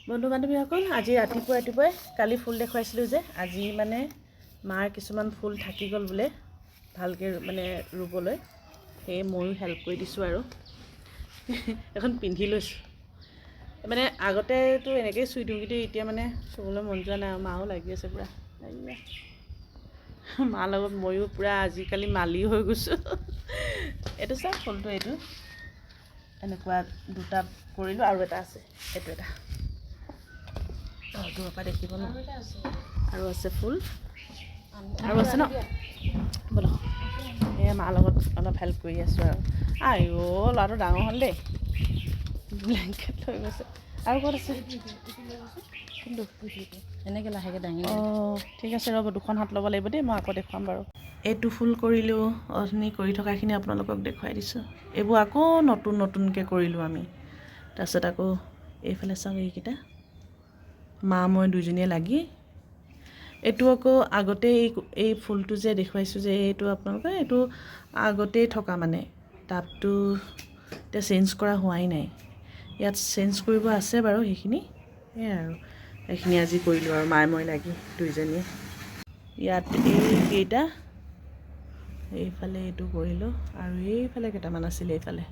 বন্ধু বান্ধৱীসকল, আজি ৰাতিপুৱাই কালি ফুল দেখুৱাইছিলোঁ যে, আজি মানে মাৰ কিছুমান ফুল থাকি গ'ল বোলে ভালকৈ মানে ৰুবলৈ, সেয়ে ময়ো হেল্প কৰি দিছোঁ আৰু এখন পিন্ধি লৈছোঁ। মানে আগতেতো এনেকৈয়ে চুই দিওঁ, কিন্তু এতিয়া মানে চুবলৈ মন যোৱা নাই আৰু মাও লাগি আছে পূৰা। মাৰ লগত ময়ো পূৰা আজিকালি মালি হৈ গৈছোঁ। এইটো চাওক ফুলটো, এইটো এনেকুৱা দুটা কৰিলোঁ আৰু এটা আছে, এইটো এটা দূৰৰ পৰা দেখিব ন, আৰু আছে ফুল আৰু আছে ন। ব'লক এয়া মাৰ লগত অলপ হেল্প কৰি আছোঁ আৰু ল'ৰাটো ডাঙৰ হ'ল দেই, ব্লেংকেট লৈ গৈছে। আৰু ক'ত আছে কিন্তু এনেকৈ লাহেকৈ দাঙি ঠিক আছে ৰ'ব, দুখন হাত ল'ব লাগিব দেই, মই আকৌ দেখুৱাম বাৰু। এইটো ফুল কৰিলোঁ, অথনি কৰি থকাখিনি আপোনালোকক দেখুৱাই দিছোঁ। এইবোৰ আকৌ নতুনকৈ কৰিলোঁ আমি। তাৰপিছত আকৌ এইফালে চাওক, এইকেইটা মা মই দুইজনীয়ে লাগি। এইটো আকৌ আগতে এই ফুলটো যে দেখুৱাইছোঁ যে, এইটো আপোনালোকে এইটো আগতেই থকা মানে টাবটো এতিয়া চেঞ্জ কৰা হোৱাই নাই। ইয়াত চেঞ্জ কৰিব আছে বাৰু সেইখিনি, সেয়াই আৰু এইখিনি আজি কৰিলোঁ আৰু মায়ে মই লাগি দুইজনীয়ে। ইয়াত এইকেইটা, এইফালে এইটো কৰিলোঁ আৰু এইফালে কেইটামান আছিলে এইফালে।